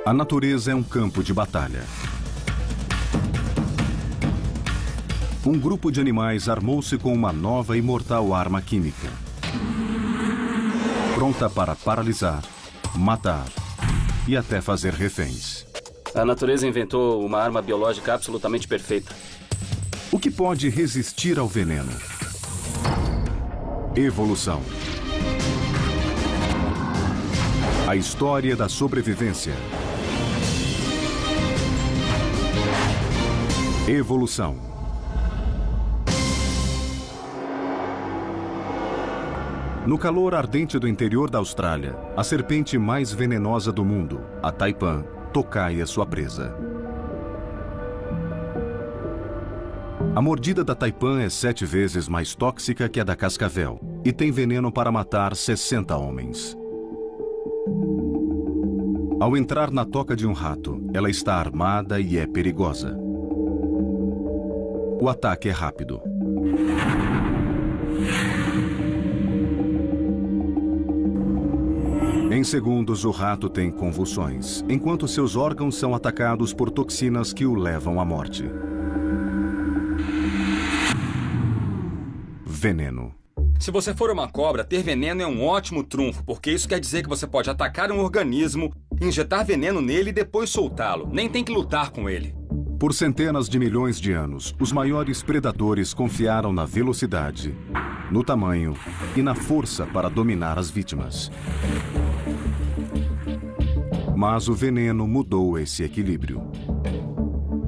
A natureza é um campo de batalha. Um grupo de animais armou-se com uma nova e mortal arma química. Pronta para paralisar, matar e até fazer reféns. A natureza inventou uma arma biológica absolutamente perfeita. O que pode resistir ao veneno? Evolução. A história da sobrevivência. Evolução. No calor ardente do interior da Austrália, a serpente mais venenosa do mundo, a taipan, tocaia sua presa. A mordida da taipan é 7 vezes mais tóxica que a da cascavel e tem veneno para matar 60 homens. Ao entrar na toca de um rato, ela está armada e é perigosa. O ataque é rápido. Em segundos, o rato tem convulsões, enquanto seus órgãos são atacados por toxinas que o levam à morte. Veneno. Se você for uma cobra, ter veneno é um ótimo trunfo, porque isso quer dizer que você pode atacar um organismo, injetar veneno nele e depois soltá-lo. Nem tem que lutar com ele. Por centenas de milhões de anos, os maiores predadores confiaram na velocidade, no tamanho e na força para dominar as vítimas. Mas o veneno mudou esse equilíbrio.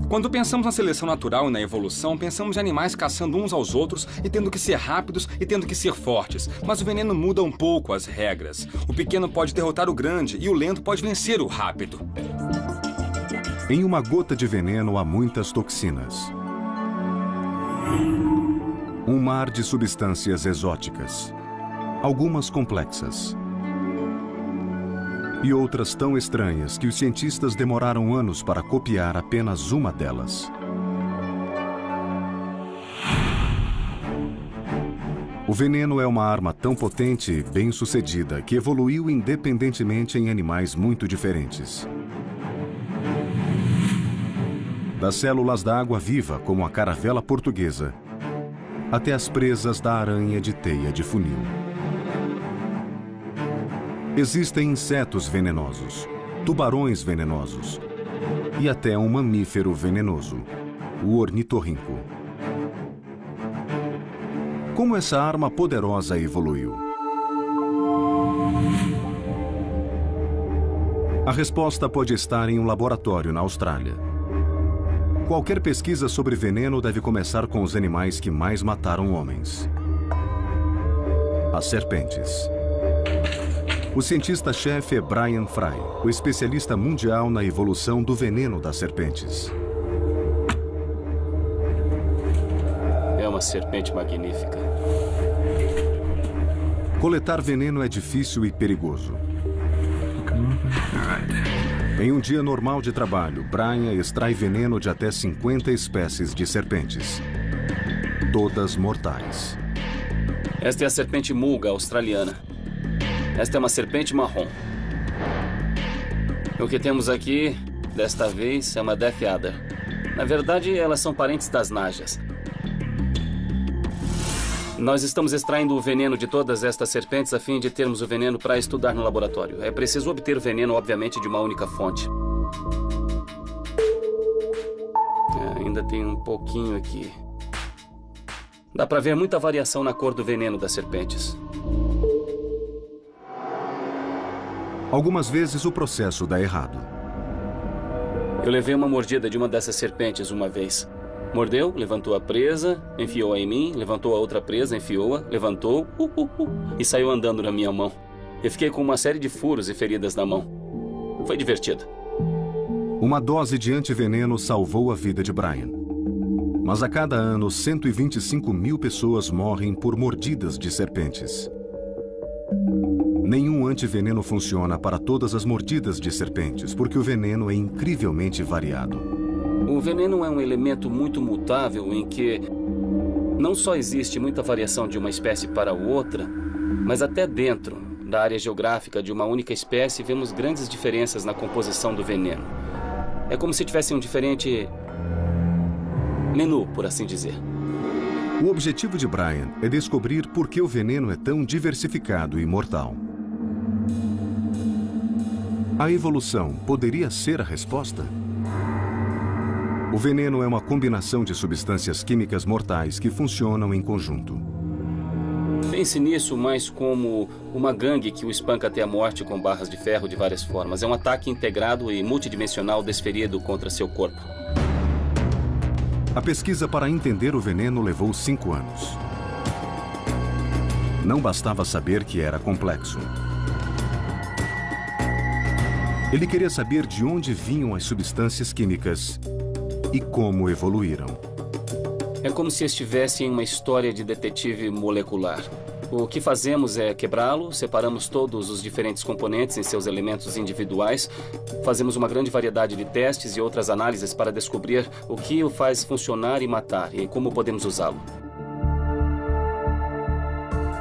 Quando pensamos na seleção natural e na evolução, pensamos em animais caçando uns aos outros e tendo que ser rápidos e tendo que ser fortes. Mas o veneno muda um pouco as regras. O pequeno pode derrotar o grande e o lento pode vencer o rápido. Em uma gota de veneno há muitas toxinas. Um mar de substâncias exóticas. Algumas complexas. E outras tão estranhas que os cientistas demoraram anos para copiar apenas uma delas. O veneno é uma arma tão potente e bem-sucedida que evoluiu independentemente em animais muito diferentes. Das células da água-viva, como a caravela portuguesa, até as presas da aranha de teia de funil. Existem insetos venenosos, tubarões venenosos e até um mamífero venenoso, o ornitorrinco. Como essa arma poderosa evoluiu? A resposta pode estar em um laboratório na Austrália. Qualquer pesquisa sobre veneno deve começar com os animais que mais mataram homens. As serpentes. O cientista-chefe é Brian Fry, o especialista mundial na evolução do veneno das serpentes. É uma serpente magnífica. Coletar veneno é difícil e perigoso. Em um dia normal de trabalho, Brian extrai veneno de até 50 espécies de serpentes. Todas mortais. Esta é a serpente mulga australiana. Esta é uma serpente marrom. O que temos aqui, desta vez, é uma Death Adder. Na verdade, elas são parentes das najas. Nós estamos extraindo o veneno de todas estas serpentes a fim de termos o veneno para estudar no laboratório. É preciso obter o veneno, obviamente, de uma única fonte. Ainda tem um pouquinho aqui. Dá para ver muita variação na cor do veneno das serpentes. Algumas vezes o processo dá errado. Eu levei uma mordida de uma dessas serpentes uma vez. Mordeu, levantou a presa, enfiou-a em mim, levantou a outra presa, enfiou-a, levantou, e saiu andando na minha mão. Eu fiquei com uma série de furos e feridas na mão. Foi divertido. Uma dose de antiveneno salvou a vida de Brian. Mas a cada ano, 125 mil pessoas morrem por mordidas de serpentes. Nenhum antiveneno funciona para todas as mordidas de serpentes, porque o veneno é incrivelmente variado. O veneno é um elemento muito mutável em que não só existe muita variação de uma espécie para outra, mas até dentro da área geográfica de uma única espécie, vemos grandes diferenças na composição do veneno. É como se tivesse um diferente menu, por assim dizer. O objetivo de Brian é descobrir por que o veneno é tão diversificado e mortal. A evolução poderia ser a resposta? O veneno é uma combinação de substâncias químicas mortais que funcionam em conjunto. Pense nisso mais como uma gangue que o espanca até a morte com barras de ferro de várias formas. É um ataque integrado e multidimensional desferido contra seu corpo. A pesquisa para entender o veneno levou 5 anos. Não bastava saber que era complexo. Ele queria saber de onde vinham as substâncias químicas e como evoluíram. É como se estivesse em uma história de detetive molecular. O que fazemos é quebrá-lo, separamos todos os diferentes componentes em seus elementos individuais, fazemos uma grande variedade de testes e outras análises para descobrir o que o faz funcionar e matar e como podemos usá-lo.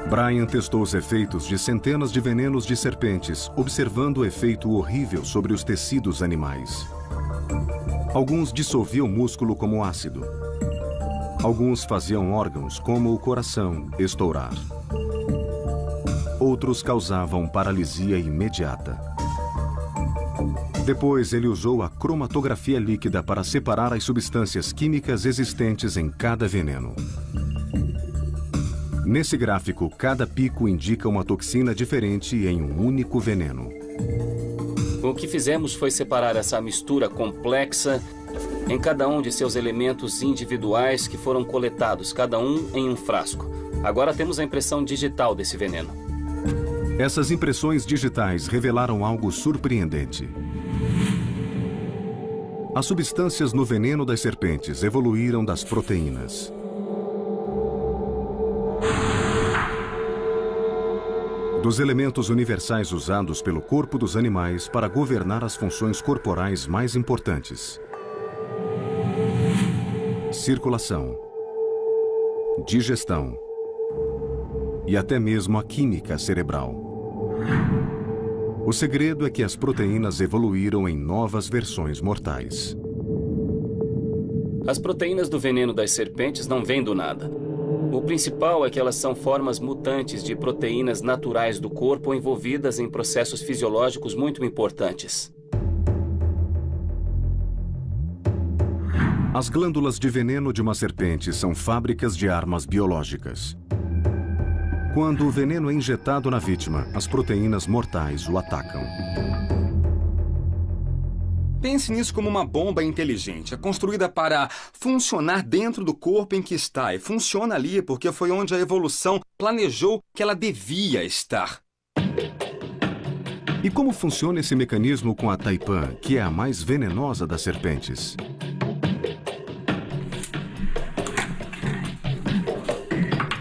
Brian testou os efeitos de centenas de venenos de serpentes, observando o efeito horrível sobre os tecidos animais. Alguns dissolviam músculo como ácido. Alguns faziam órgãos, como o coração, estourar. Outros causavam paralisia imediata. Depois, ele usou a cromatografia líquida para separar as substâncias químicas existentes em cada veneno. Nesse gráfico, cada pico indica uma toxina diferente em um único veneno. O que fizemos foi separar essa mistura complexa em cada um de seus elementos individuais que foram coletados, cada um em um frasco. Agora temos a impressão digital desse veneno. Essas impressões digitais revelaram algo surpreendente. As substâncias no veneno das serpentes evoluíram das proteínas. Dos elementos universais usados pelo corpo dos animais para governar as funções corporais mais importantes. Circulação, digestão e até mesmo a química cerebral. O segredo é que as proteínas evoluíram em novas versões mortais. As proteínas do veneno das serpentes não vêm do nada. O principal é que elas são formas mutantes de proteínas naturais do corpo envolvidas em processos fisiológicos muito importantes. As glândulas de veneno de uma serpente são fábricas de armas biológicas. Quando o veneno é injetado na vítima, as proteínas mortais o atacam. Pense nisso como uma bomba inteligente. É construída para funcionar dentro do corpo em que está. E funciona ali porque foi onde a evolução planejou que ela devia estar. E como funciona esse mecanismo com a Taipan, que é a mais venenosa das serpentes?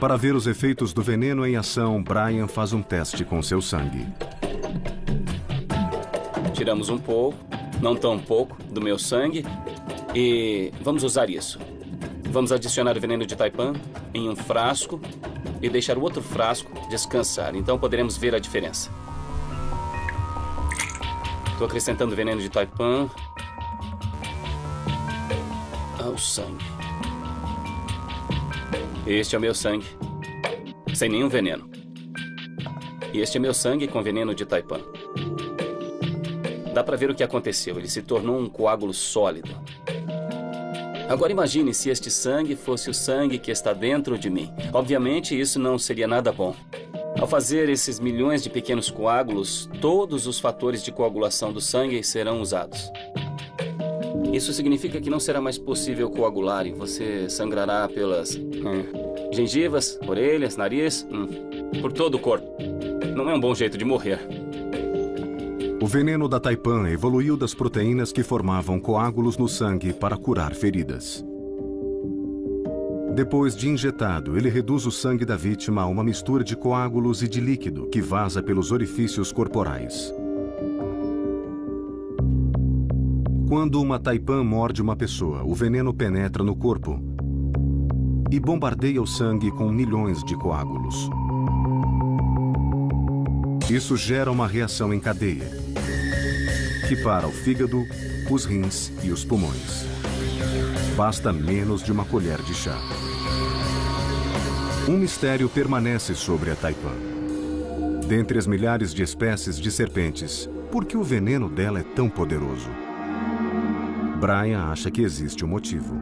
Para ver os efeitos do veneno em ação, Brian faz um teste com seu sangue. Tiramos um pouco, não tão pouco, do meu sangue e vamos usar isso. Vamos adicionar o veneno de Taipan em um frasco e deixar o outro frasco descansar. Então poderemos ver a diferença. Estou acrescentando veneno de Taipan ao sangue. Este é o meu sangue, sem nenhum veneno. E este é meu sangue com veneno de Taipan. Dá para ver o que aconteceu. Ele se tornou um coágulo sólido. Agora imagine se este sangue fosse o sangue que está dentro de mim. Obviamente, isso não seria nada bom. Ao fazer esses milhões de pequenos coágulos, todos os fatores de coagulação do sangue serão usados. Isso significa que não será mais possível coagular e você sangrará pelas gengivas, orelhas, nariz, por todo o corpo. Não é um bom jeito de morrer. O veneno da Taipan evoluiu das proteínas que formavam coágulos no sangue para curar feridas. Depois de injetado, ele reduz o sangue da vítima a uma mistura de coágulos e de líquido que vaza pelos orifícios corporais. Quando uma Taipan morde uma pessoa, o veneno penetra no corpo e bombardeia o sangue com milhões de coágulos. Isso gera uma reação em cadeia, que para o fígado, os rins e os pulmões. Basta menos de uma colher de chá. Um mistério permanece sobre a taipan. Dentre as milhares de espécies de serpentes, por que o veneno dela é tão poderoso? Brian acha que existe um motivo.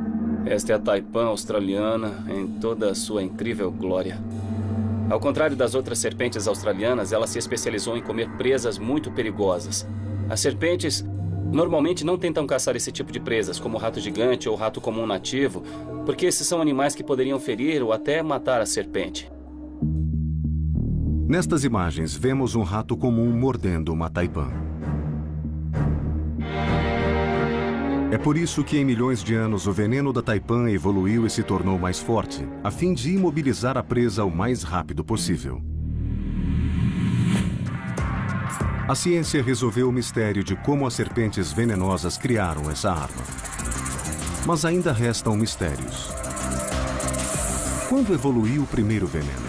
Esta é a taipan australiana em toda a sua incrível glória. Ao contrário das outras serpentes australianas, ela se especializou em comer presas muito perigosas. As serpentes normalmente não tentam caçar esse tipo de presas, como o rato gigante ou o rato comum nativo, porque esses são animais que poderiam ferir ou até matar a serpente. Nestas imagens, vemos um rato comum mordendo uma taipan. É por isso que em milhões de anos o veneno da taipan evoluiu e se tornou mais forte, a fim de imobilizar a presa o mais rápido possível. A ciência resolveu o mistério de como as serpentes venenosas criaram essa arma. Mas ainda restam mistérios. Quando evoluiu o primeiro veneno?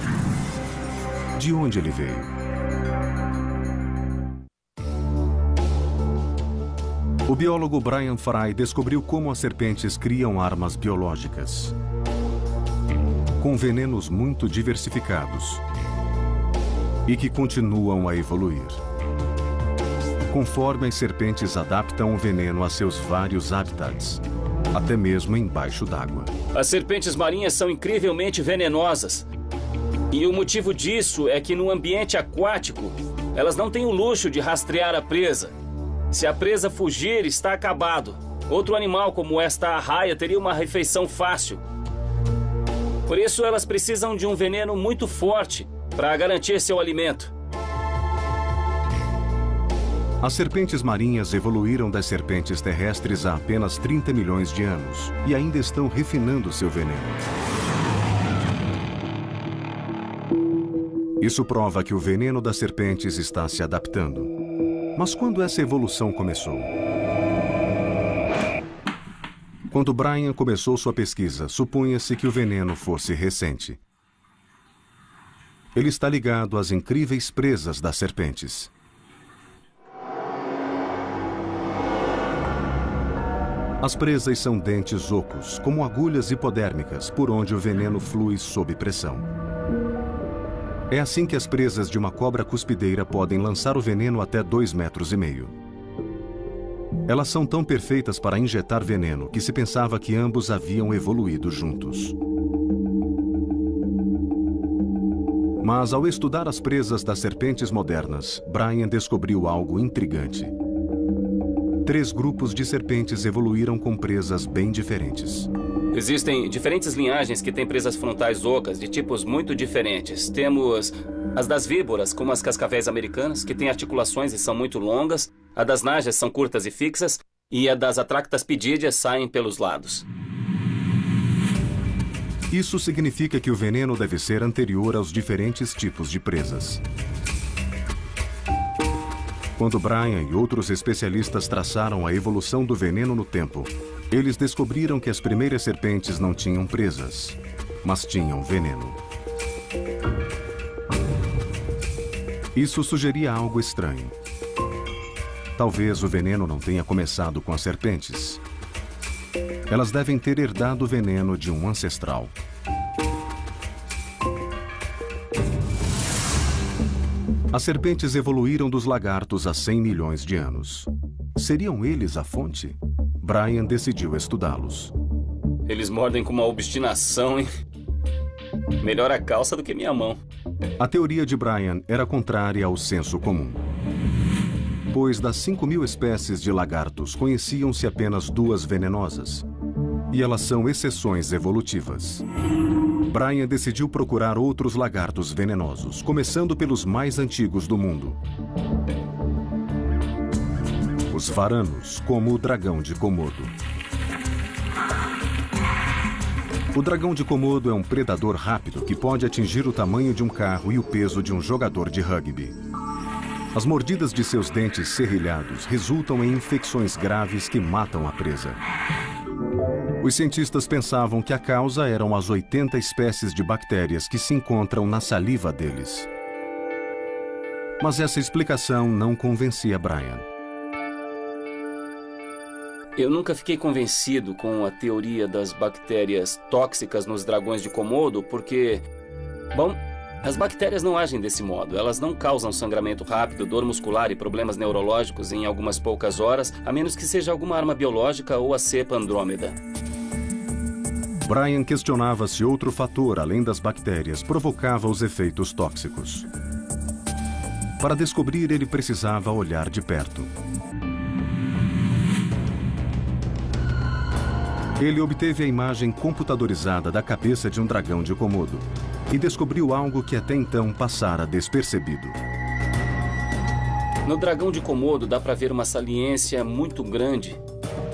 De onde ele veio? O biólogo Brian Fry descobriu como as serpentes criam armas biológicas, com venenos muito diversificados e que continuam a evoluir, conforme as serpentes adaptam o veneno a seus vários habitats, até mesmo embaixo d'água. As serpentes marinhas são incrivelmente venenosas. E o motivo disso é que no ambiente aquático, elas não têm o luxo de rastrear a presa. Se a presa fugir, está acabado. Outro animal como esta arraia teria uma refeição fácil. Por isso, elas precisam de um veneno muito forte para garantir seu alimento. As serpentes marinhas evoluíram das serpentes terrestres há apenas 30 milhões de anos e ainda estão refinando seu veneno. Isso prova que o veneno das serpentes está se adaptando. Mas quando essa evolução começou? Quando Brian começou sua pesquisa, supunha-se que o veneno fosse recente. Ele está ligado às incríveis presas das serpentes. As presas são dentes ocos, como agulhas hipodérmicas, por onde o veneno flui sob pressão. É assim que as presas de uma cobra cuspideira podem lançar o veneno até 2,5 metros. Elas são tão perfeitas para injetar veneno que se pensava que ambos haviam evoluído juntos. Mas ao estudar as presas das serpentes modernas, Brian descobriu algo intrigante. 3 grupos de serpentes evoluíram com presas bem diferentes. Existem diferentes linhagens que têm presas frontais ocas de tipos muito diferentes. Temos as das víboras, como as cascavéis americanas, que têm articulações e são muito longas. A das najas são curtas e fixas. E a das atractaspidídeas saem pelos lados. Isso significa que o veneno deve ser anterior aos diferentes tipos de presas. Quando Brian e outros especialistas traçaram a evolução do veneno no tempo, eles descobriram que as primeiras serpentes não tinham presas, mas tinham veneno. Isso sugeria algo estranho. Talvez o veneno não tenha começado com as serpentes. Elas devem ter herdado o veneno de um ancestral. As serpentes evoluíram dos lagartos há 100 milhões de anos. Seriam eles a fonte? Brian decidiu estudá-los. Eles mordem com uma obstinação, hein? Melhor a calça do que minha mão. A teoria de Brian era contrária ao senso comum. Pois das 5.000 espécies de lagartos, conheciam-se apenas 2 venenosas. E elas são exceções evolutivas. Brian decidiu procurar outros lagartos venenosos, começando pelos mais antigos do mundo. Os varanos, como o dragão de Komodo. O dragão de Komodo é um predador rápido que pode atingir o tamanho de um carro e o peso de um jogador de rugby. As mordidas de seus dentes serrilhados resultam em infecções graves que matam a presa. Os cientistas pensavam que a causa eram as 80 espécies de bactérias que se encontram na saliva deles. Mas essa explicação não convencia Brian. Eu nunca fiquei convencido com a teoria das bactérias tóxicas nos dragões de Komodo, porque, bom, as bactérias não agem desse modo. Elas não causam sangramento rápido, dor muscular e problemas neurológicos em algumas poucas horas, a menos que seja alguma arma biológica ou a cepa Andrômeda. Brian questionava se outro fator, além das bactérias, provocava os efeitos tóxicos. Para descobrir, ele precisava olhar de perto. Ele obteve a imagem computadorizada da cabeça de um dragão de Komodo e descobriu algo que até então passara despercebido. No dragão de Komodo dá para ver uma saliência muito grande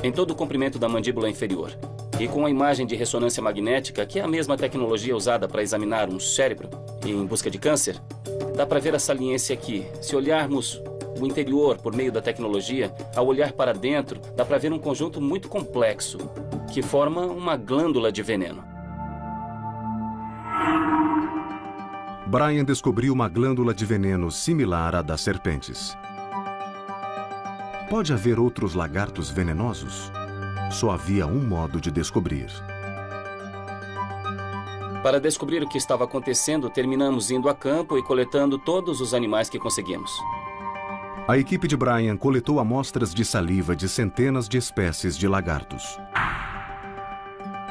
em todo o comprimento da mandíbula inferior. E com a imagem de ressonância magnética, que é a mesma tecnologia usada para examinar um cérebro em busca de câncer, dá para ver a saliência aqui. Se olharmos o interior por meio da tecnologia, ao olhar para dentro, dá para ver um conjunto muito complexo, que forma uma glândula de veneno. Brian descobriu uma glândula de veneno similar à das serpentes. Pode haver outros lagartos venenosos? Só havia um modo de descobrir. Para descobrir o que estava acontecendo, terminamos indo a campo e coletando todos os animais que conseguimos. A equipe de Brian coletou amostras de saliva de centenas de espécies de lagartos.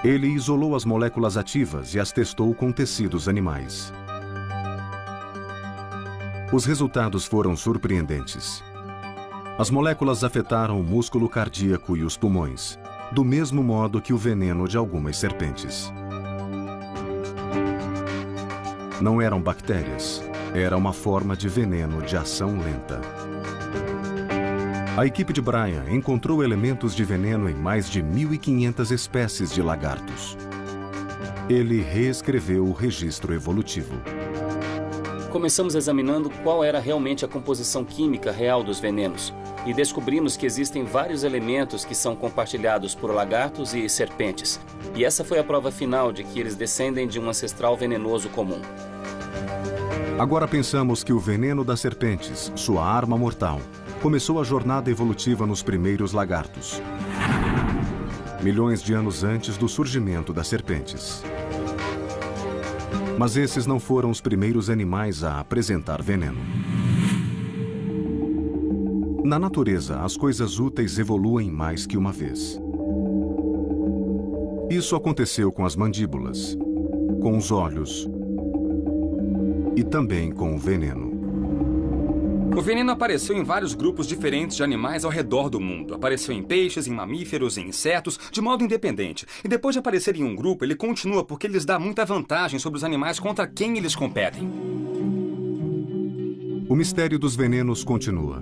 Ele isolou as moléculas ativas e as testou com tecidos animais. Os resultados foram surpreendentes. As moléculas afetaram o músculo cardíaco e os pulmões, do mesmo modo que o veneno de algumas serpentes. Não eram bactérias, era uma forma de veneno de ação lenta. A equipe de Brian encontrou elementos de veneno em mais de 1.500 espécies de lagartos. Ele reescreveu o registro evolutivo. Começamos examinando qual era realmente a composição química real dos venenos e descobrimos que existem vários elementos que são compartilhados por lagartos e serpentes. E essa foi a prova final de que eles descendem de um ancestral venenoso comum. Agora pensamos que o veneno das serpentes, sua arma mortal, começou a jornada evolutiva nos primeiros lagartos, milhões de anos antes do surgimento das serpentes. Mas esses não foram os primeiros animais a apresentar veneno. Na natureza, as coisas úteis evoluem mais que uma vez. Isso aconteceu com as mandíbulas, com os olhos e também com o veneno. O veneno apareceu em vários grupos diferentes de animais ao redor do mundo. Apareceu em peixes, em mamíferos, em insetos, de modo independente. E depois de aparecer em um grupo, ele continua porque lhes dá muita vantagem sobre os animais contra quem eles competem. O mistério dos venenos continua.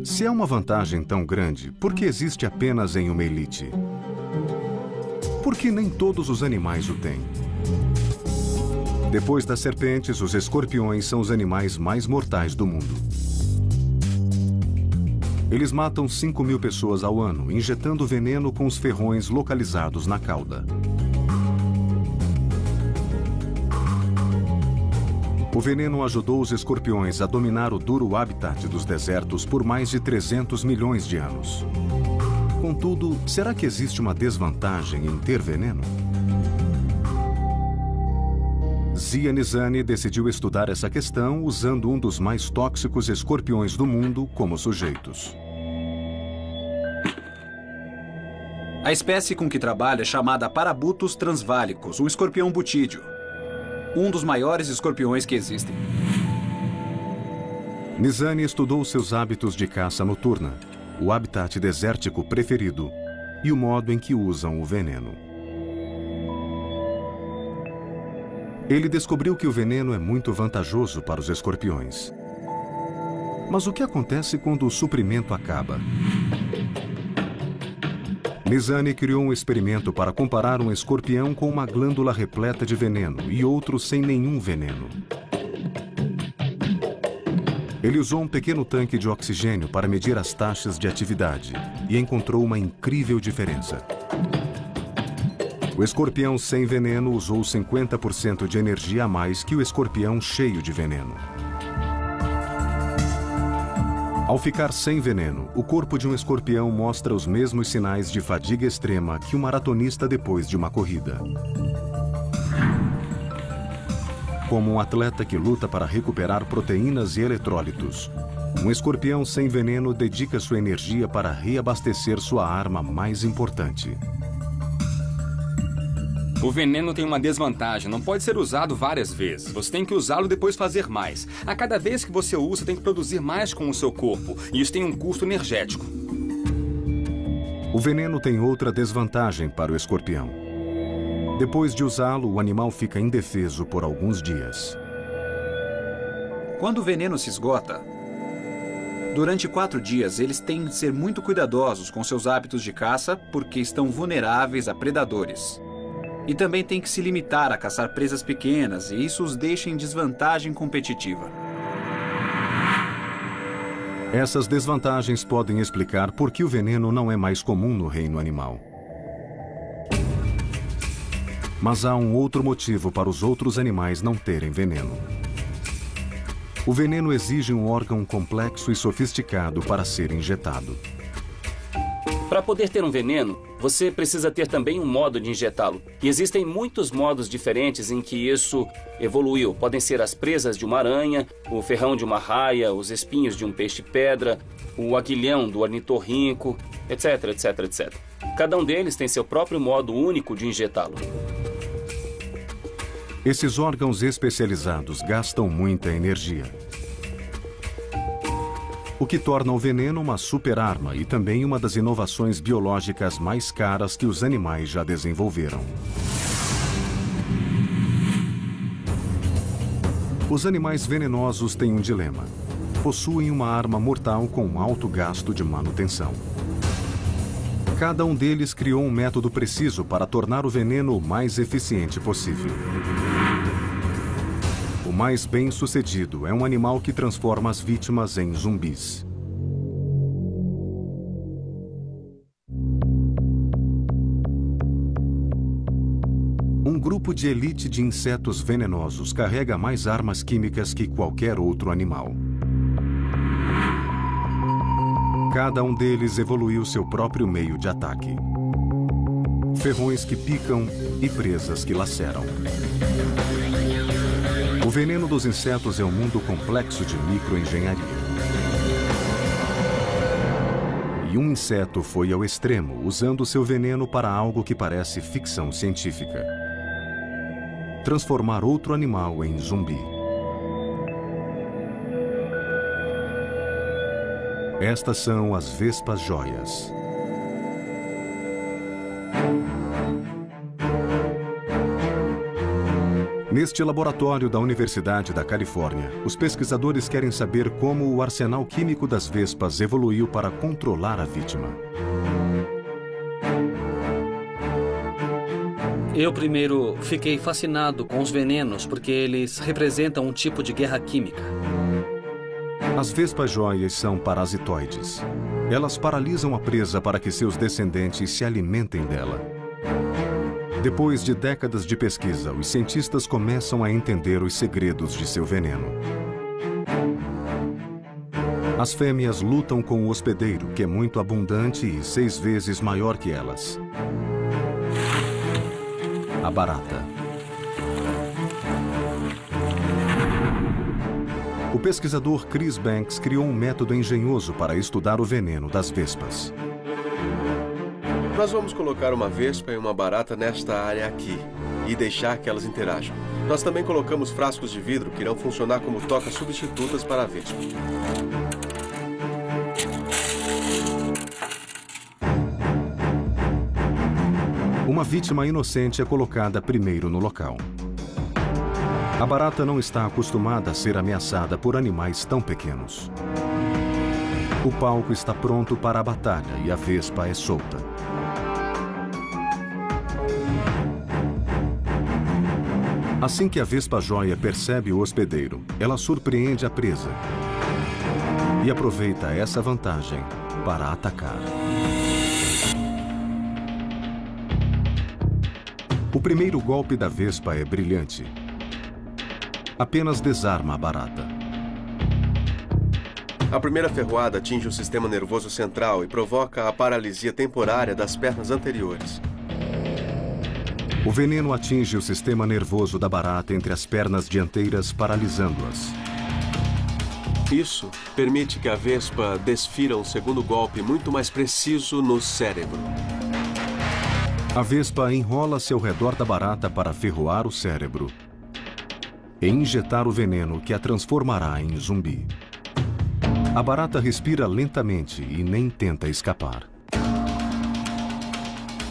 Se é uma vantagem tão grande, por que existe apenas em uma elite? Por que nem todos os animais o têm? Depois das serpentes, os escorpiões são os animais mais mortais do mundo. Eles matam 5.000 pessoas ao ano, injetando veneno com os ferrões localizados na cauda. O veneno ajudou os escorpiões a dominar o duro habitat dos desertos por mais de 300 milhões de anos. Contudo, será que existe uma desvantagem em ter veneno? Zia Nizani decidiu estudar essa questão usando um dos mais tóxicos escorpiões do mundo como sujeitos. A espécie com que trabalha é chamada Parabutus transvalicus, o escorpião butídeo. Um dos maiores escorpiões que existem. Nizani estudou seus hábitos de caça noturna, o habitat desértico preferido e o modo em que usam o veneno. Ele descobriu que o veneno é muito vantajoso para os escorpiões. Mas o que acontece quando o suprimento acaba? Nizani criou um experimento para comparar um escorpião com uma glândula repleta de veneno e outro sem nenhum veneno. Ele usou um pequeno tanque de oxigênio para medir as taxas de atividade e encontrou uma incrível diferença. O escorpião sem veneno usou 50% de energia a mais que o escorpião cheio de veneno. Ao ficar sem veneno, o corpo de um escorpião mostra os mesmos sinais de fadiga extrema que um maratonista depois de uma corrida. Como um atleta que luta para recuperar proteínas e eletrólitos, um escorpião sem veneno dedica sua energia para reabastecer sua arma mais importante. O veneno tem uma desvantagem, não pode ser usado várias vezes. Você tem que usá-lo e depois fazer mais. A cada vez que você usa, tem que produzir mais com o seu corpo, e isso tem um custo energético. O veneno tem outra desvantagem para o escorpião. Depois de usá-lo, o animal fica indefeso por alguns dias. Quando o veneno se esgota, durante 4 dias, eles têm de ser muito cuidadosos com seus hábitos de caça, porque estão vulneráveis a predadores. E também tem que se limitar a caçar presas pequenas, e isso os deixa em desvantagem competitiva. Essas desvantagens podem explicar por que o veneno não é mais comum no reino animal. Mas há um outro motivo para os outros animais não terem veneno. O veneno exige um órgão complexo e sofisticado para ser injetado. Para poder ter um veneno, você precisa ter também um modo de injetá-lo. E existem muitos modos diferentes em que isso evoluiu. Podem ser as presas de uma aranha, o ferrão de uma raia, os espinhos de um peixe-pedra, o aguilhão do ornitorrinco, etc, etc, etc. Cada um deles tem seu próprio modo único de injetá-lo. Esses órgãos especializados gastam muita energia, o que torna o veneno uma super-arma e também uma das inovações biológicas mais caras que os animais já desenvolveram. Os animais venenosos têm um dilema. Possuem uma arma mortal com alto gasto de manutenção. Cada um deles criou um método preciso para tornar o veneno o mais eficiente possível. O mais bem-sucedido é um animal que transforma as vítimas em zumbis. Um grupo de elite de insetos venenosos carrega mais armas químicas que qualquer outro animal. Cada um deles evoluiu seu próprio meio de ataque. Ferrões que picam e presas que laceram. O veneno dos insetos é um mundo complexo de microengenharia. E um inseto foi ao extremo, usando seu veneno para algo que parece ficção científica: transformar outro animal em zumbi. Estas são as vespas joias. Neste laboratório da Universidade da Califórnia, os pesquisadores querem saber como o arsenal químico das vespas evoluiu para controlar a vítima. Eu primeiro fiquei fascinado com os venenos porque eles representam um tipo de guerra química. As vespas joias são parasitoides. Elas paralisam a presa para que seus descendentes se alimentem dela. Depois de décadas de pesquisa, os cientistas começam a entender os segredos de seu veneno. As fêmeas lutam com o hospedeiro, que é muito abundante e 6 vezes maior que elas. A barata. O pesquisador Chris Banks criou um método engenhoso para estudar o veneno das vespas. Nós vamos colocar uma vespa e uma barata nesta área aqui e deixar que elas interajam. Nós também colocamos frascos de vidro que irão funcionar como tocas substitutas para a vespa. Uma vítima inocente é colocada primeiro no local. A barata não está acostumada a ser ameaçada por animais tão pequenos. O palco está pronto para a batalha e a vespa é solta. Assim que a vespa joia percebe o hospedeiro, ela surpreende a presa e aproveita essa vantagem para atacar. O primeiro golpe da vespa é brilhante. Apenas desarma a barata. A primeira ferroada atinge o sistema nervoso central e provoca a paralisia temporária das pernas anteriores. O veneno atinge o sistema nervoso da barata entre as pernas dianteiras, paralisando-as. Isso permite que a vespa desfira um segundo golpe muito mais preciso no cérebro. A vespa enrola-se ao redor da barata para ferroar o cérebro e injetar o veneno que a transformará em zumbi. A barata respira lentamente e nem tenta escapar.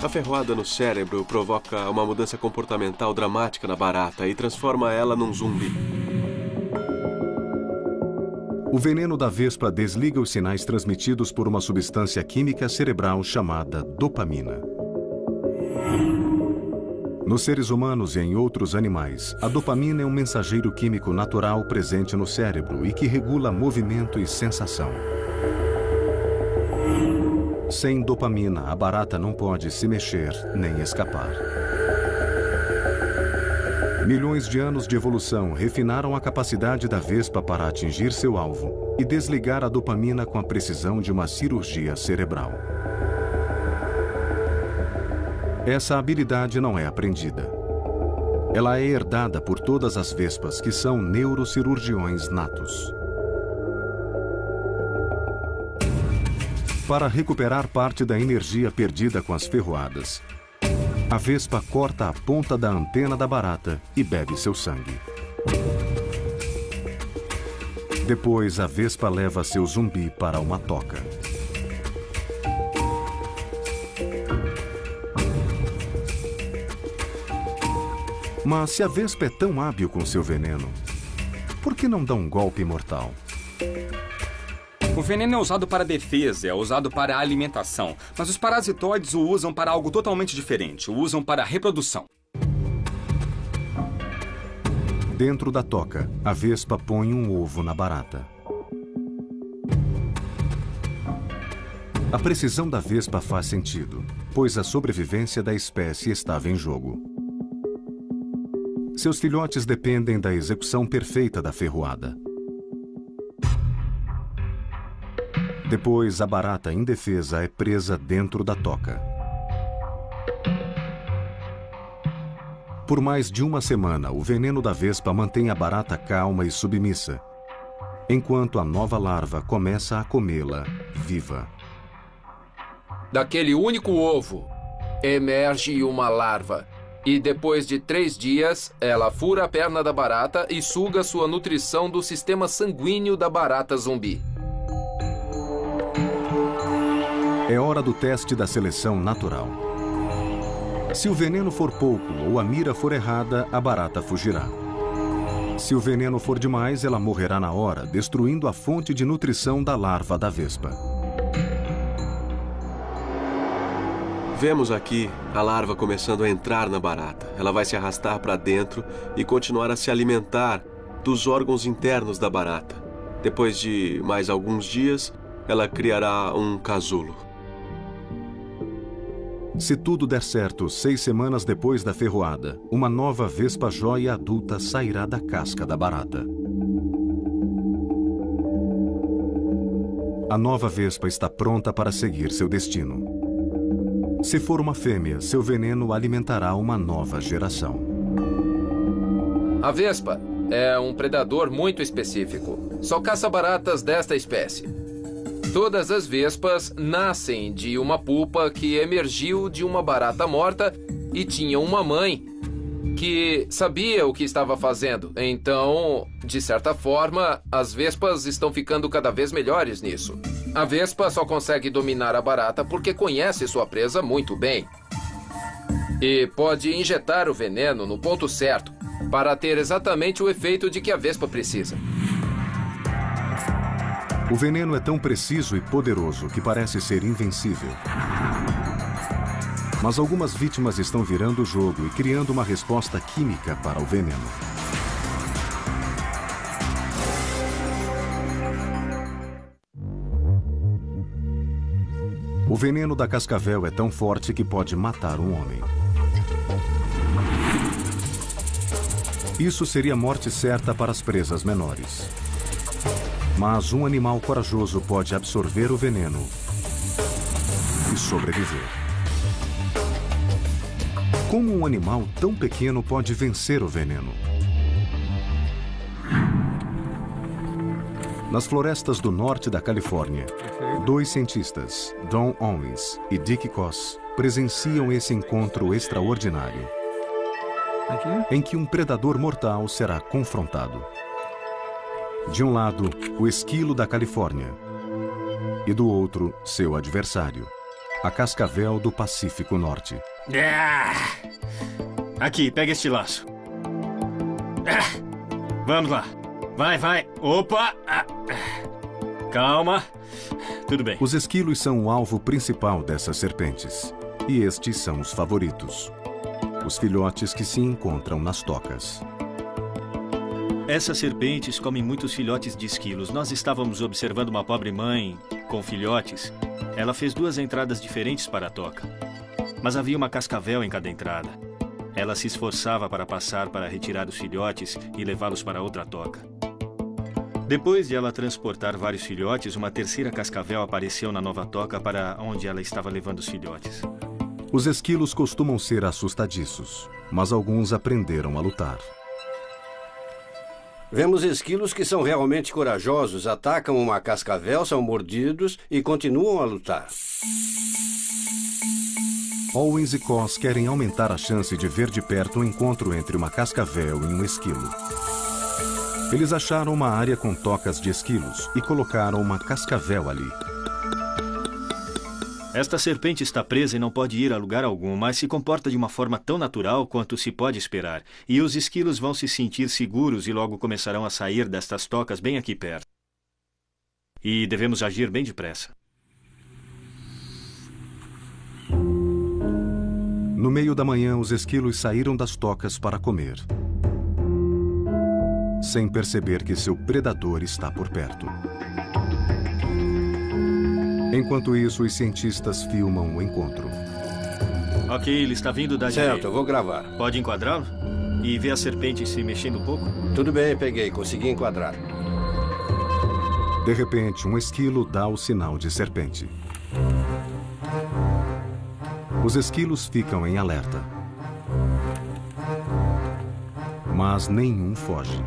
A ferroada no cérebro provoca uma mudança comportamental dramática na barata e transforma ela num zumbi. O veneno da vespa desliga os sinais transmitidos por uma substância química cerebral chamada dopamina. Nos seres humanos e em outros animais, a dopamina é um mensageiro químico natural presente no cérebro e que regula movimento e sensação. Sem dopamina, a barata não pode se mexer nem escapar. Milhões de anos de evolução refinaram a capacidade da vespa para atingir seu alvo e desligar a dopamina com a precisão de uma cirurgia cerebral. Essa habilidade não é aprendida. Ela é herdada por todas as vespas, que são neurocirurgiões natos. Para recuperar parte da energia perdida com as ferroadas, a vespa corta a ponta da antena da barata e bebe seu sangue. Depois, a vespa leva seu zumbi para uma toca. Mas se a vespa é tão hábil com seu veneno, por que não dá um golpe mortal? O veneno é usado para defesa, é usado para alimentação, mas os parasitoides o usam para algo totalmente diferente, o usam para reprodução. Dentro da toca, a vespa põe um ovo na barata. A precisão da vespa faz sentido, pois a sobrevivência da espécie estava em jogo. Seus filhotes dependem da execução perfeita da ferroada. Depois, a barata indefesa é presa dentro da toca. Por mais de uma semana, o veneno da vespa mantém a barata calma e submissa, enquanto a nova larva começa a comê-la viva. Daquele único ovo, emerge uma larva. E depois de 3 dias, ela fura a perna da barata e suga sua nutrição do sistema sanguíneo da barata zumbi. É hora do teste da seleção natural. Se o veneno for pouco ou a mira for errada, a barata fugirá. Se o veneno for demais, ela morrerá na hora, destruindo a fonte de nutrição da larva da vespa. Vemos aqui a larva começando a entrar na barata. Ela vai se arrastar para dentro e continuar a se alimentar dos órgãos internos da barata. Depois de mais alguns dias, ela criará um casulo. Se tudo der certo, 6 semanas depois da ferroada, uma nova vespa jóia adulta sairá da casca da barata. A nova vespa está pronta para seguir seu destino. Se for uma fêmea, seu veneno alimentará uma nova geração. A vespa é um predador muito específico. Só caça baratas desta espécie. Todas as vespas nascem de uma pupa que emergiu de uma barata morta e tinha uma mãe que sabia o que estava fazendo. Então, de certa forma, as vespas estão ficando cada vez melhores nisso. A vespa só consegue dominar a barata porque conhece sua presa muito bem. E pode injetar o veneno no ponto certo para ter exatamente o efeito de que a vespa precisa. O veneno é tão preciso e poderoso que parece ser invencível. Mas algumas vítimas estão virando o jogo e criando uma resposta química para o veneno. O veneno da cascavel é tão forte que pode matar um homem. Isso seria morte certa para as presas menores. Mas um animal corajoso pode absorver o veneno e sobreviver. Como um animal tão pequeno pode vencer o veneno? Nas florestas do norte da Califórnia, 2 cientistas, Don Owens e Dick Koss, presenciam esse encontro extraordinário, em que um predador mortal será confrontado. De um lado, o esquilo da Califórnia, e do outro, seu adversário, a cascavel do Pacífico Norte. Aqui, pega este laço. Vamos lá. Vai. Opa! Calma. Tudo bem. Os esquilos são o alvo principal dessas serpentes, e estes são os favoritos. Os filhotes que se encontram nas tocas. Essas serpentes comem muitos filhotes de esquilos. Nós estávamos observando uma pobre mãe com filhotes. Ela fez 2 entradas diferentes para a toca. Mas havia uma cascavel em cada entrada. Ela se esforçava para passar para retirar os filhotes e levá-los para outra toca. Depois de ela transportar vários filhotes, uma terceira cascavel apareceu na nova toca para onde ela estava levando os filhotes. Os esquilos costumam ser assustadiços, mas alguns aprenderam a lutar. Vemos esquilos que são realmente corajosos, atacam uma cascavel, são mordidos e continuam a lutar. Owens e Koss querem aumentar a chance de ver de perto o encontro entre uma cascavel e um esquilo. Eles acharam uma área com tocas de esquilos e colocaram uma cascavel ali. Esta serpente está presa e não pode ir a lugar algum, mas se comporta de uma forma tão natural quanto se pode esperar. E os esquilos vão se sentir seguros e logo começarão a sair destas tocas bem aqui perto. E devemos agir bem depressa. No meio da manhã, os esquilos saíram das tocas para comer, sem perceber que seu predador está por perto. Enquanto isso, os cientistas filmam o encontro. Ok, ele está vindo da direita. Certo, eu vou gravar. Pode enquadrá-lo? E ver a serpente se mexendo um pouco? Tudo bem, peguei, consegui enquadrar. De repente, um esquilo dá o sinal de serpente. Os esquilos ficam em alerta. Mas nenhum foge.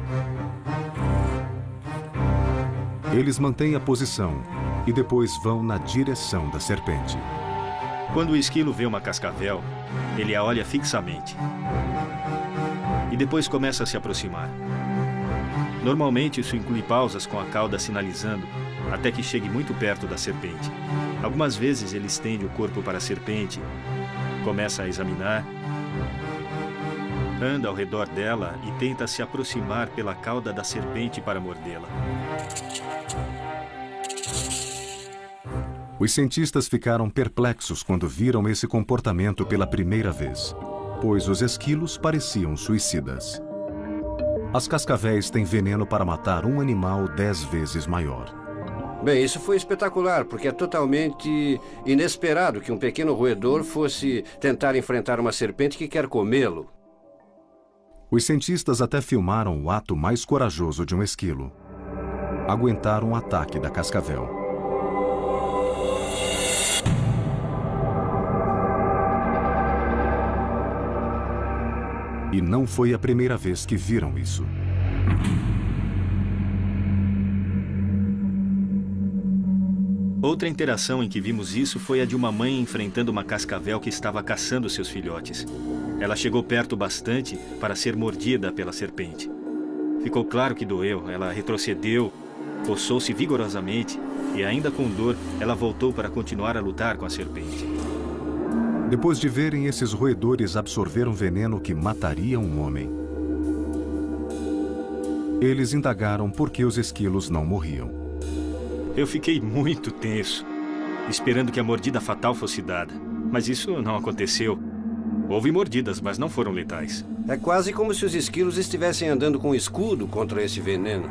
Eles mantêm a posição e depois vão na direção da serpente. Quando o esquilo vê uma cascavel, ele a olha fixamente. E depois começa a se aproximar. Normalmente isso inclui pausas com a cauda sinalizando até que chegue muito perto da serpente. Algumas vezes ele estende o corpo para a serpente, começa a examinar, anda ao redor dela e tenta se aproximar pela cauda da serpente para mordê-la. Os cientistas ficaram perplexos quando viram esse comportamento pela primeira vez, pois os esquilos pareciam suicidas. As cascavéis têm veneno para matar um animal 10 vezes maior. Bem, isso foi espetacular, porque é totalmente inesperado que um pequeno roedor fosse tentar enfrentar uma serpente que quer comê-lo. Os cientistas até filmaram o ato mais corajoso de um esquilo. Aguentaram o ataque da cascavel. E não foi a primeira vez que viram isso. Outra interação em que vimos isso foi a de uma mãe enfrentando uma cascavel que estava caçando seus filhotes. Ela chegou perto bastante para ser mordida pela serpente. Ficou claro que doeu, ela retrocedeu, coçou-se vigorosamente e, ainda com dor, ela voltou para continuar a lutar com a serpente. Depois de verem esses roedores absorver um veneno que mataria um homem, eles indagaram por que os esquilos não morriam. Eu fiquei muito tenso, esperando que a mordida fatal fosse dada. Mas isso não aconteceu. Houve mordidas, mas não foram letais. É quase como se os esquilos estivessem andando com um escudo contra esse veneno.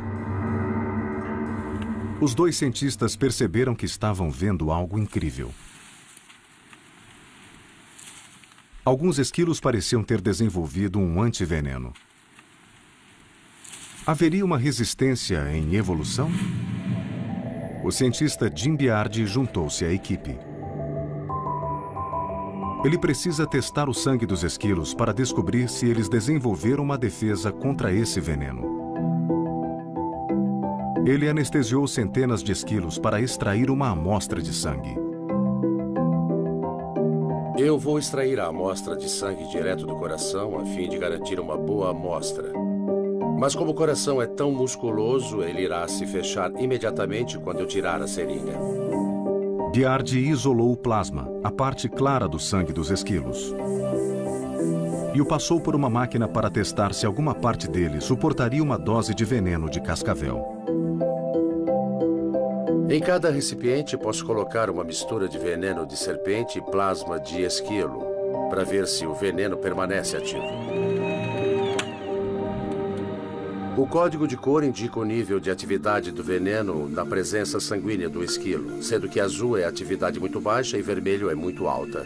Os 2 cientistas perceberam que estavam vendo algo incrível. Alguns esquilos pareciam ter desenvolvido um antiveneno. Haveria uma resistência em evolução? o cientista Jim Biardi juntou-se à equipe. Ele precisa testar o sangue dos esquilos para descobrir se eles desenvolveram uma defesa contra esse veneno. Ele anestesiou centenas de esquilos para extrair uma amostra de sangue. Eu vou extrair a amostra de sangue direto do coração a fim de garantir uma boa amostra. Mas como o coração é tão musculoso, ele irá se fechar imediatamente quando eu tirar a seringa. Biardi isolou o plasma, a parte clara do sangue dos esquilos, e o passou por uma máquina para testar se alguma parte dele suportaria uma dose de veneno de cascavel. Em cada recipiente, posso colocar uma mistura de veneno de serpente e plasma de esquilo, para ver se o veneno permanece ativo. O código de cor indica o nível de atividade do veneno na presença sanguínea do esquilo, sendo que azul é atividade muito baixa e vermelho é muito alta.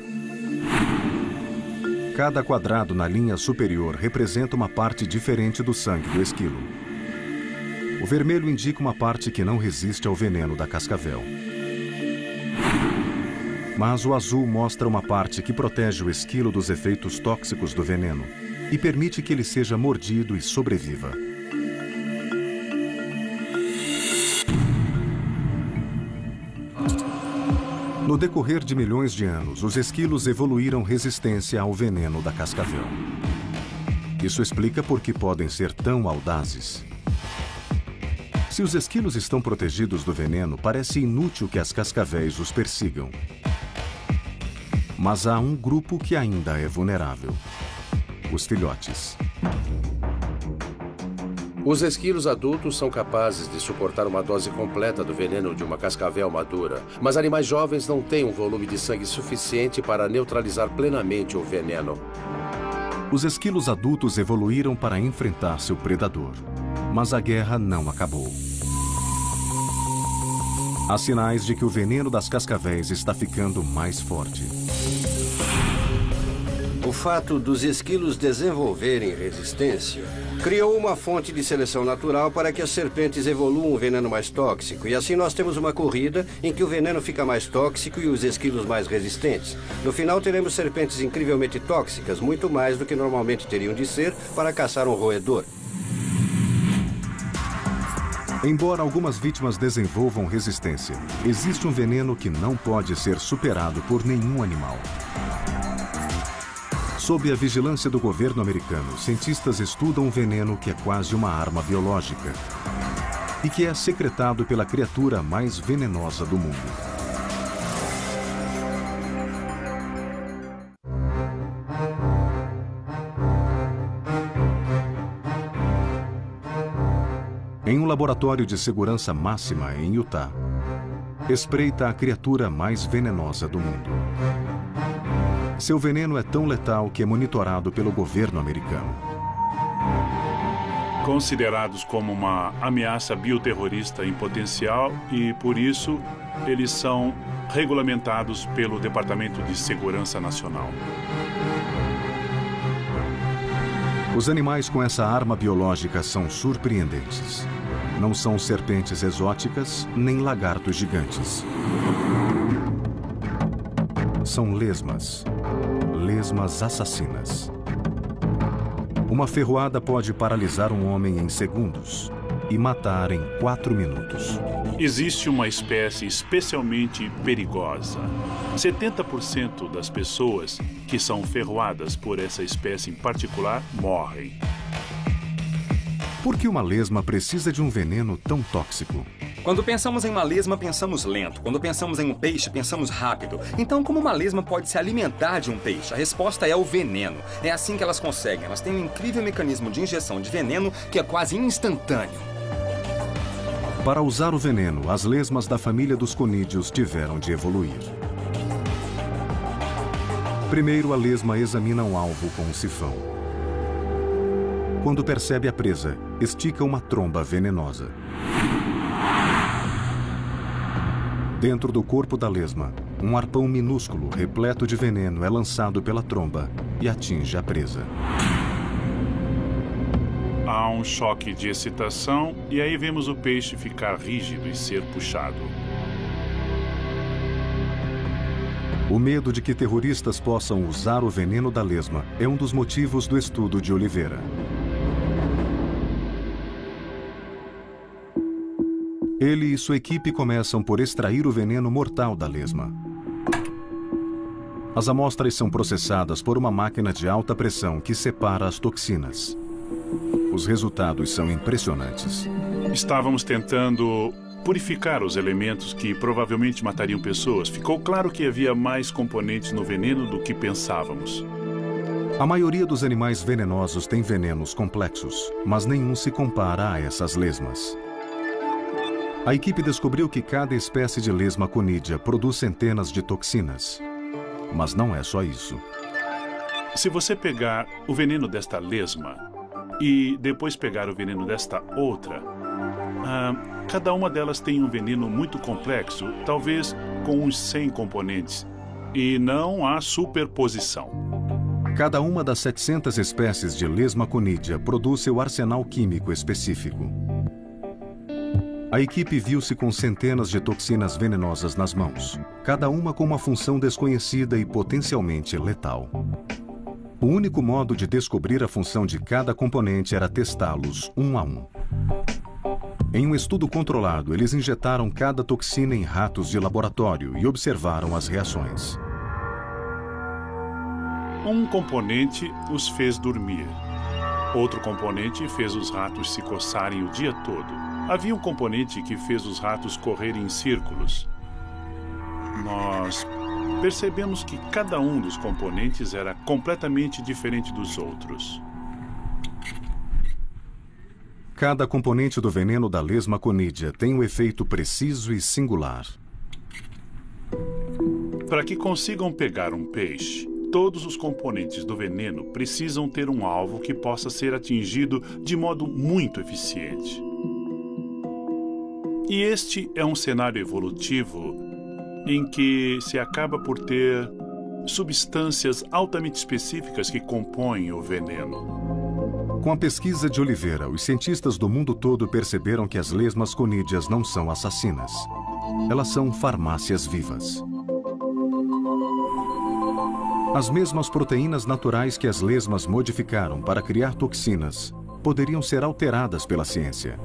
Cada quadrado na linha superior representa uma parte diferente do sangue do esquilo. O vermelho indica uma parte que não resiste ao veneno da cascavel. Mas o azul mostra uma parte que protege o esquilo dos efeitos tóxicos do veneno e permite que ele seja mordido e sobreviva. No decorrer de milhões de anos, os esquilos evoluíram resistência ao veneno da cascavel. Isso explica por que podem ser tão audazes. Se os esquilos estão protegidos do veneno, parece inútil que as cascavéis os persigam. Mas há um grupo que ainda é vulnerável: os filhotes. Os esquilos adultos são capazes de suportar uma dose completa do veneno de uma cascavel madura, mas animais jovens não têm um volume de sangue suficiente para neutralizar plenamente o veneno. Os esquilos adultos evoluíram para enfrentar seu predador, mas a guerra não acabou. Há sinais de que o veneno das cascavéis está ficando mais forte. O fato dos esquilos desenvolverem resistência criou uma fonte de seleção natural para que as serpentes evoluam um veneno mais tóxico. E assim nós temos uma corrida em que o veneno fica mais tóxico e os esquilos mais resistentes. No final teremos serpentes incrivelmente tóxicas, muito mais do que normalmente teriam de ser para caçar um roedor. Embora algumas vítimas desenvolvam resistência, existe um veneno que não pode ser superado por nenhum animal. Sob a vigilância do governo americano, cientistas estudam um veneno que é quase uma arma biológica e que é secretado pela criatura mais venenosa do mundo. Em um laboratório de segurança máxima em Utah, espreita a criatura mais venenosa do mundo. Seu veneno é tão letal que é monitorado pelo governo americano. Considerados como uma ameaça bioterrorista em potencial e, por isso, eles são regulamentados pelo Departamento de Segurança Nacional. Os animais com essa arma biológica são surpreendentes. Não são serpentes exóticas, nem lagartos gigantes. São lesmas. Lesmas assassinas. Uma ferroada pode paralisar um homem em segundos e matar em 4 minutos. Existe uma espécie especialmente perigosa. 70% das pessoas que são ferroadas por essa espécie em particular morrem. Por que uma lesma precisa de um veneno tão tóxico? Quando pensamos em uma lesma, pensamos lento. Quando pensamos em um peixe, pensamos rápido. Então, como uma lesma pode se alimentar de um peixe? A resposta é o veneno. É assim que elas conseguem. Elas têm um incrível mecanismo de injeção de veneno que é quase instantâneo. Para usar o veneno, as lesmas da família dos conídeos tiveram de evoluir. Primeiro, a lesma examina um alvo com um sifão. Quando percebe a presa, estica uma tromba venenosa. Dentro do corpo da lesma, um arpão minúsculo, repleto de veneno, é lançado pela tromba e atinge a presa. Há um choque de excitação e aí vemos o peixe ficar rígido e ser puxado. O medo de que terroristas possam usar o veneno da lesma é um dos motivos do estudo de Oliveira. Ele e sua equipe começam por extrair o veneno mortal da lesma. As amostras são processadas por uma máquina de alta pressão que separa as toxinas. Os resultados são impressionantes. Estávamos tentando purificar os elementos que provavelmente matariam pessoas. Ficou claro que havia mais componentes no veneno do que pensávamos. A maioria dos animais venenosos tem venenos complexos, mas nenhum se compara a essas lesmas. A equipe descobriu que cada espécie de lesma conídea produz centenas de toxinas. Mas não é só isso. Se você pegar o veneno desta lesma e depois pegar o veneno desta outra, cada uma delas tem um veneno muito complexo, talvez com uns 100 componentes, e não há superposição. Cada uma das 700 espécies de lesma conídea produz seu arsenal químico específico. A equipe viu-se com centenas de toxinas venenosas nas mãos, cada uma com uma função desconhecida e potencialmente letal. O único modo de descobrir a função de cada componente era testá-los um a um. Em um estudo controlado, eles injetaram cada toxina em ratos de laboratório e observaram as reações. Um componente os fez dormir. Outro componente fez os ratos se coçarem o dia todo. Havia um componente que fez os ratos correrem em círculos. Nós percebemos que cada um dos componentes era completamente diferente dos outros. Cada componente do veneno da lesma conídea tem um efeito preciso e singular. Para que consigam pegar um peixe, todos os componentes do veneno precisam ter um alvo que possa ser atingido de modo muito eficiente. E este é um cenário evolutivo em que se acaba por ter substâncias altamente específicas que compõem o veneno. Com a pesquisa de Oliveira, os cientistas do mundo todo perceberam que as lesmas conídeas não são assassinas. Elas são farmácias vivas. As mesmas proteínas naturais que as lesmas modificaram para criar toxinas poderiam ser alteradas pela ciência.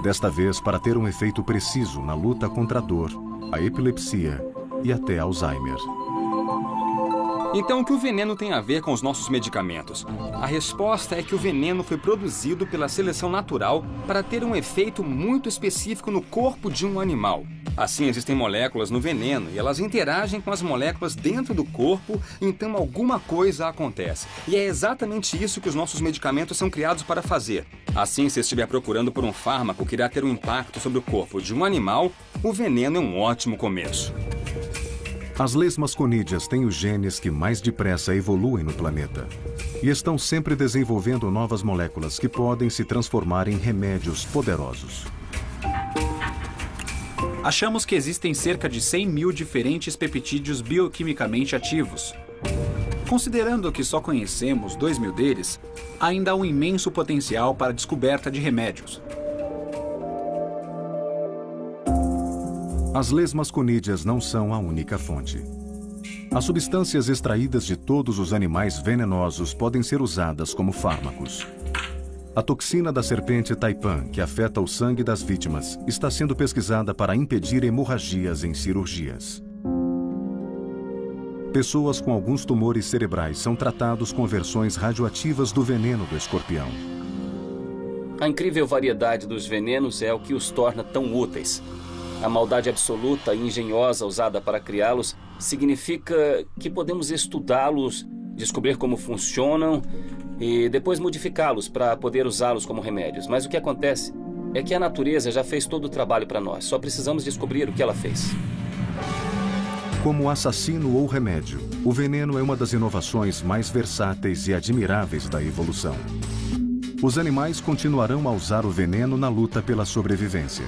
Desta vez, para ter um efeito preciso na luta contra a dor, a epilepsia e até Alzheimer. Então, o que o veneno tem a ver com os nossos medicamentos? A resposta é que o veneno foi produzido pela seleção natural para ter um efeito muito específico no corpo de um animal. Assim, existem moléculas no veneno e elas interagem com as moléculas dentro do corpo, então alguma coisa acontece. E é exatamente isso que os nossos medicamentos são criados para fazer. Assim, se estiver procurando por um fármaco que irá ter um impacto sobre o corpo de um animal, o veneno é um ótimo começo. As lesmas conídeas têm os genes que mais depressa evoluem no planeta e estão sempre desenvolvendo novas moléculas que podem se transformar em remédios poderosos. Achamos que existem cerca de 100 mil diferentes peptídeos bioquimicamente ativos. Considerando que só conhecemos 2 mil deles, ainda há um imenso potencial para a descoberta de remédios. As lesmas conídeas não são a única fonte. As substâncias extraídas de todos os animais venenosos podem ser usadas como fármacos. A toxina da serpente taipan, que afeta o sangue das vítimas, está sendo pesquisada para impedir hemorragias em cirurgias. Pessoas com alguns tumores cerebrais são tratados com versões radioativas do veneno do escorpião. A incrível variedade dos venenos é o que os torna tão úteis. A maldade absoluta e engenhosa usada para criá-los significa que podemos estudá-los, descobrir como funcionam e depois modificá-los para poder usá-los como remédios. Mas o que acontece é que a natureza já fez todo o trabalho para nós. Só precisamos descobrir o que ela fez. Como assassino ou remédio, o veneno é uma das inovações mais versáteis e admiráveis da evolução. Os animais continuarão a usar o veneno na luta pela sobrevivência.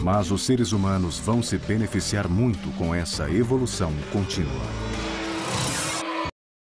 Mas os seres humanos vão se beneficiar muito com essa evolução contínua.